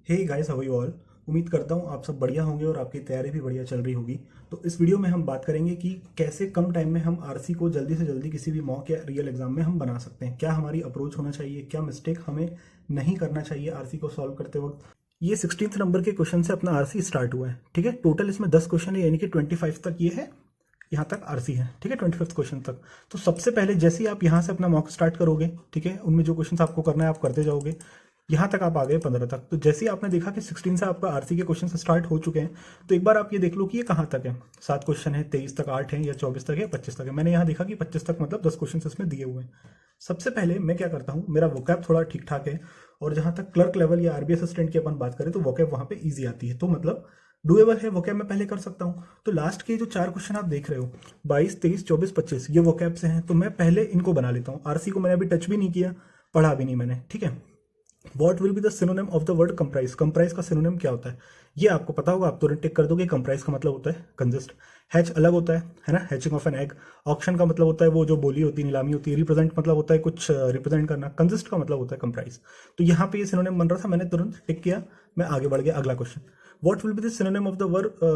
Hey guys, how are you all. उम्मीद करता हूँ आप सब बढ़िया होंगे और आपकी तैयारी भी बढ़िया चल रही होगी। तो इस वीडियो में हम बात करेंगे कि कैसे कम टाइम में हम आरसी को जल्दी से जल्दी किसी भी मॉक या रियल एग्जाम में हम बना सकते हैं। क्या हमारी अप्रोच होना चाहिए, क्या मिस्टेक हमें नहीं करना चाहिए आरसी को सॉल्व करते वक्त। ये 16th नंबर के क्वेश्चन से अपना आरसी स्टार्ट हुआ है। ठीक है, टोटल इसमें 10 क्वेश्चन है, यानी कि 25 तक ये है, यहाँ तक आरसी है। ठीक है, 25th क्वेश्चन तक। तो सबसे पहले जैसे ही आप यहाँ से अपना मॉक स्टार्ट करोगे, ठीक है, उनमें जो क्वेश्चन आपको करना है आप करते जाओगे। यहाँ तक आप आ गए 15 तक। तो जैसे ही आपने देखा कि 16 से आपका आरसी के क्वेश्चन स्टार्ट हो चुके हैं, तो एक बार आप ये देख लो कि ये कहाँ तक है। 7 क्वेश्चन है, 23 तक, 8 है, या 24 तक है, 25 तक है। मैंने यहाँ देखा कि 25 तक मतलब 10 क्वेश्चन इसमें दिए हुए हैं। सबसे पहले मैं क्या करता हूँ, मेरा वोकैब थोड़ा ठीक ठाक है, और जहाँ तक क्लर्क लेवल या आरबी असिस्टेंट की अपन बात करें तो वोकैब वहाँ पे ईजी आती है, तो मतलब डुएबल है। वोकैब मैं पहले कर सकता हूँ। तो लास्ट के जो 4 क्वेश्चन आप देख रहे हो, 22, 23, 24, 25, ये वोकैब से हैं, तो मैं पहले इनको बना लेता हूँ। आरसी को मैंने अभी टच भी नहीं किया, पढ़ा भी नहीं मैंने। ठीक है, what will be the synonym of the word comprise. Comprise का सिनोनिम क्या होता है ये आपको पता होगा, आप तुरंत टिक कर दोगे। कंप्राइज का मतलब होता है कंजिस्ट। हैच अलग होता है ना, hatching of an egg. Auction का मतलब होता है वो जो बोली होती है, नीलामी होती है। रिप्रेजेंट मतलब होता है कुछ रिप्रेजेंट करना। कंजिस्ट का मतलब होता है कंप्राइज। तो यहाँ पे ये सिनोनिम बन रहा था, मैंने तुरंत टिक किया, मैं आगे बढ़ गया। अगला question, what will be the synonym of the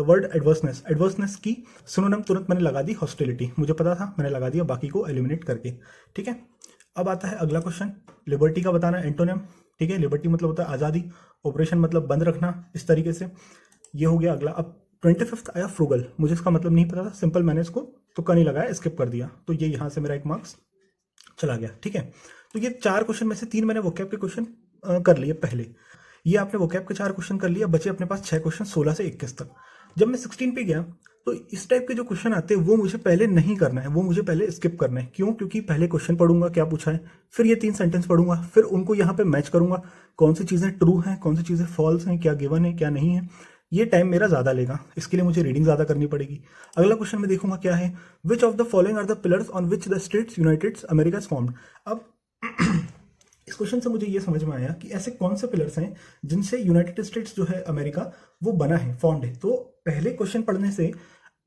word adverseness. Adverseness की सिनोनिम तुरंत मैंने लगा दी हॉस्टिलिटी, मुझे पता था, मैंने लगा दिया, बाकी को एलिमिनेट करके। ठीक है, अब आता है अगला क्वेश्चन, लिबर्टी का बताना एंटोनिम। ठीक है, लिबर्टी मतलब होता है आज़ादी, ऑपरेशन मतलब बंद रखना, इस तरीके से। ये हो गया अगला। अब 25th आया फ्रूगल, मुझे इसका मतलब नहीं पता था, सिंपल मैंने इसको तुक्का नहीं लगाया, स्किप कर दिया, तो ये यहाँ से मेरा 1 मार्क्स चला गया। ठीक है, तो ये 4 क्वेश्चन में से 3 मैंने वोकैब के क्वेश्चन कर लिए पहले। ये आपने वोकैब के 4 क्वेश्चन कर लिया, बचे अपने पास 6 क्वेश्चन 16 से 21 तक। जब मैं 16 पे गया तो इस टाइप के जो क्वेश्चन आते हैं वो मुझे पहले नहीं करना है, वो मुझे पहले स्किप करना है। क्यों? क्योंकि पहले क्वेश्चन पढ़ूंगा क्या पूछा है, फिर ये 3 सेंटेंस पढ़ूंगा, फिर उनको यहाँ पे मैच करूंगा, कौन सी चीज़ें ट्रू हैं, कौन सी चीज़ें फॉल्स हैं, क्या गिवन है क्या नहीं है। ये टाइम मेरा ज़्यादा लेगा, इसके लिए मुझे रीडिंग ज़्यादा करनी पड़ेगी। अगला क्वेश्चन मैं देखूंगा क्या है, which of the following are the pillars on which the states united America formed. अब इस क्वेश्चन से मुझे ये समझ में आया कि ऐसे कौन से पिलर्स हैं जिनसे यूनाइटेड स्टेट्स जो है अमेरिका वो बना है, फॉर्म्ड है। तो पहले क्वेश्चन पढ़ने से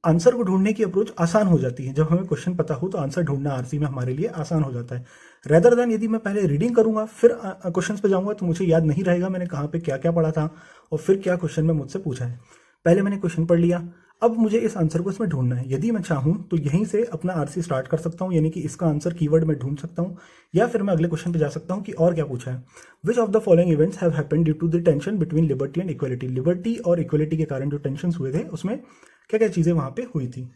आंसर को ढूंढने की अप्रोच आसान हो जाती है। जब हमें क्वेश्चन पता हो तो आंसर ढूंढना आरसी में हमारे लिए आसान हो जाता है। रेदर देन यदि मैं पहले रीडिंग करूंगा फिर क्वेश्चंस पे जाऊंगा तो मुझे याद नहीं रहेगा मैंने कहाँ पे क्या क्या पढ़ा था और फिर क्या क्वेश्चन में मुझसे पूछा है। पहले मैंने क्वेश्चन पढ़ लिया, अब मुझे इस आंसर को इसमें ढूंढना है। यदि मैं चाहूँ तो यहीं से अपना आरसी स्टार्ट कर सकता हूँ, यानी कि इसका आंसर कीवर्ड में ढूंढ सकता हूँ, या फिर मैं अगले क्वेश्चन पे जा सकता हूँ कि और क्या पूछा है। Which of the following events have happened due to the tension between liberty and equality. Liberty और इक्वलिटी के कारण जो टेंशन हुए थे उसमें क्या क्या चीज़ें वहाँ पे हुई थी।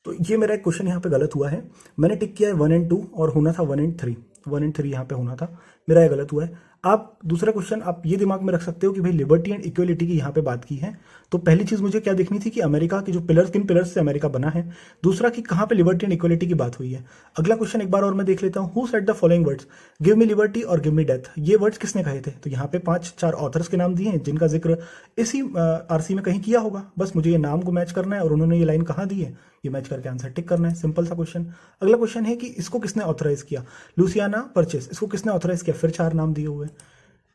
तो ये मेरा एक क्वेश्चन यहाँ पे गलत हुआ है, मैंने टिक किया है 1 और 2 और होना था 1 और 3। 1 और 3 यहाँ पे होना था, मेरा ये गलत हुआ है। आप दूसरा क्वेश्चन आप ये दिमाग में रख सकते हो कि भाई लिबर्टी एंड इक्वलिटी की यहाँ पे बात की है, तो पहली चीज मुझे क्या देखनी थी कि अमेरिका के जो पिलर्स, किन पिलर्स से अमेरिका बना है। दूसरा कि कहाँ पे लिबर्टी एंड इक्वलिटी की बात हुई है। अगला क्वेश्चन एक बार और मैं देख लेता हूँ, who said the following words, give me liberty और गिव मी डेथ। ये वर्ड्स किसने कहे थे? तो यहाँ पे 5-4 ऑथर्स के नाम दिए हैं जिनका जिक्र इसी आरसी में कहीं किया होगा। बस मुझे ये नाम को मैच करना है और उन्होंने ये लाइन कहाँ दी है ये मैच करके आंसर टिक करना है, सिंपल सा क्वेश्चन। अगला क्वेश्चन है कि इसको किसने ऑथराइज किया, लुसियाना परचेस, इसको किसने ऑथराइज किया, फिर 4 नाम दिए हुए।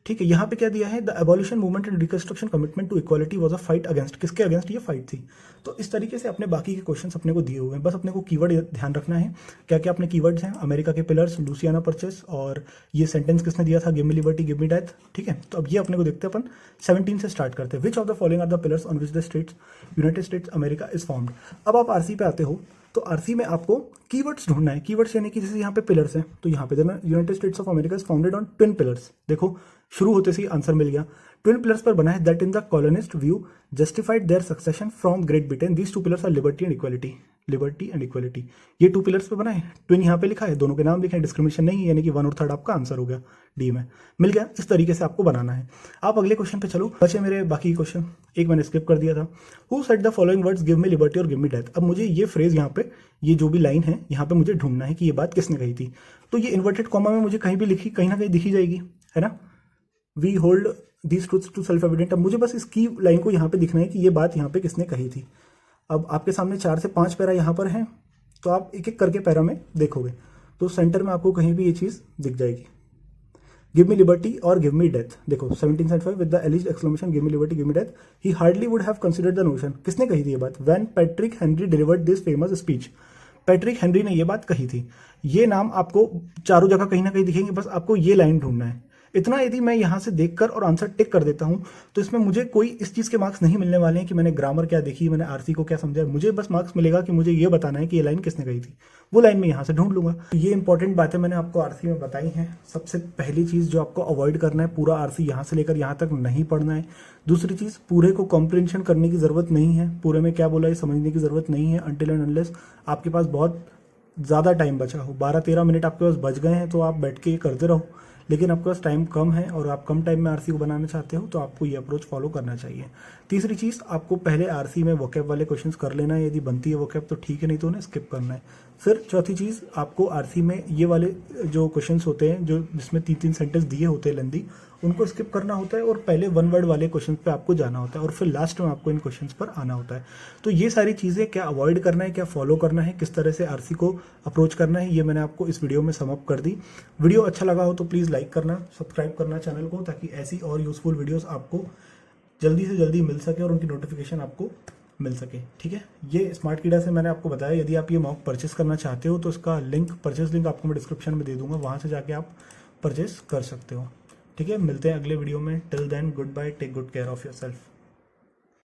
ठीक है, यहाँ पे क्या दिया है, the abolition movement and reconstruction commitment to equality was a fight against, किसके अगेंस्ट ये फाइट थी। तो इस तरीके से अपने बाकी के क्वेश्चंस अपने को दिए हुए हैं, बस अपने को कीवर्ड ध्यान रखना है। क्या क्या अपने कीवर्ड्स हैं, अमेरिका के पिलर्स, लुसियाना परचेस, और ये सेंटेंस किसने दिया था, give me liberty give me death. ठीक है, तो अब ये अपने को देखते हैं अपन 17 से स्टार्ट करते हैं। Which of the following are the pillars on which the states united states America is formed. अब आप आरसी पे आते हो तो आरसी में आपको कीवर्ड्स ढूंढना है। कीवर्ड्स यानी कि जैसे यहाँ पे पिलर्स हैं, तो यहाँ पे देना United states of America is founded on twin pillars. देखो शुरू होते से ही आंसर मिल गया, ट्विन पिलर्स पर बना है, that in the colonist view justified their succession from Great Britain, these 2 pillars are liberty and equality. Liberty and equality, ये 2 pillars पे बना है, ट्विन यहाँ पे लिखा है, दोनों के नाम लिखे हैं, डिस्क्रिमिनेशन नहीं है, यानी कि 1 और 3 आपका आंसर हो गया, डी में मिल गया। इस तरीके से आपको बनाना है। आप अगले क्वेश्चन पे चलो, बचे मेरे बाकी क्वेश्चन, एक मैंने स्किप कर दिया था। Who said the following words give me liberty और गिव मी डेथ। अब मुझे ये फ्रेज यहाँ पे, ये जो भी लाइन है यहाँ पे मुझे ढूंढना है कि ये बात किसने कही थी। तो ये इन्वर्टेड कॉमा में मुझे कहीं भी लिखी, कहीं ना कहीं दिखी जाएगी, है ना, we hold these truths to self evident. अब मुझे बस इसकी लाइन को यहाँ पे दिखना है कि ये बात यहाँ पे किसने कही थी। अब आपके सामने 4 से 5 पैरा यहाँ पर हैं, तो आप एक एक करके पैरा में देखोगे तो सेंटर में आपको कहीं भी ये चीज़ दिख जाएगी, गिव मी लिबर्टी और गिव मी डेथ। देखो 1775 with the एलिज्ड exclamation give me liberty give me death, he hardly would have considered the notion. किसने कही थी ये बात, when Patrick Henry delivered this famous speech. Patrick Henry ने ये बात कही थी। ये नाम आपको चारों जगह कहीं ना कहीं दिखेंगे, बस आपको ये लाइन ढूंढना है। इतना यदि मैं यहाँ से देखकर और आंसर टिक कर देता हूँ तो इसमें मुझे कोई इस चीज़ के मार्क्स नहीं मिलने वाले हैं कि मैंने ग्रामर क्या देखी, मैंने आरसी को क्या समझा। मुझे बस मार्क्स मिलेगा कि मुझे ये बताना है कि ये लाइन किसने कही थी, वो लाइन मैं यहाँ से ढूंढ लूंगा। तो ये इंपॉर्टेंट बातें मैंने आपको आरसी में बताई हैं। सबसे पहली चीज़ जो आपको अवॉइड करना है, पूरा आरसी यहाँ से लेकर यहाँ तक नहीं पढ़ना है। दूसरी चीज़, पूरे को कॉम्प्रिहेंशन करने की ज़रूरत नहीं है, पूरे में क्या बोला है समझने की ज़रूरत नहीं है अनटिल एंड अनलेस आपके पास बहुत ज़्यादा टाइम बचा हो। 12-13 मिनट आपके पास बच गए हैं तो आप बैठ के ये करते रहो, लेकिन आपके पास टाइम कम है और आप कम टाइम में आरसी को बनाना चाहते हो तो आपको ये अप्रोच फॉलो करना चाहिए। तीसरी चीज़, आपको पहले आरसी में वोकैब वाले क्वेश्चंस कर लेना है, यदि बनती है वोकैब तो ठीक है, नहीं तो उन्हें स्किप करना है। फिर चौथी चीज़, आपको आरसी में ये वाले जो क्वेश्चंस होते हैं जो जिसमें 3-3 सेंटेंस दिए होते हैं लेंदी, उनको स्किप करना होता है और पहले 1 वर्ड वाले क्वेश्चन पे आपको जाना होता है और फिर लास्ट में आपको इन क्वेश्चंस पर आना होता है। तो ये सारी चीज़ें क्या अवॉइड करना है, क्या फॉलो करना है, किस तरह से आरसी को अप्रोच करना है, ये मैंने आपको इस वीडियो में सम अप कर दी। वीडियो अच्छा लगा हो तो प्लीज़ लाइक करना, सब्सक्राइब करना चैनल को, ताकि ऐसी और यूजफुल वीडियोज़ आपको जल्दी से जल्दी मिल सके और उनकी नोटिफिकेशन आपको मिल सके। ठीक है, ये स्मार्ट कीड़ा से मैंने आपको बताया। यदि आप ये मॉक परचेस करना चाहते हो तो इसका लिंक, परचेस लिंक आपको मैं डिस्क्रिप्शन में दे दूंगा, वहाँ से जाके आप परचेस कर सकते हो। ठीक है, मिलते हैं अगले वीडियो में। Till then, goodbye, take good care of your self.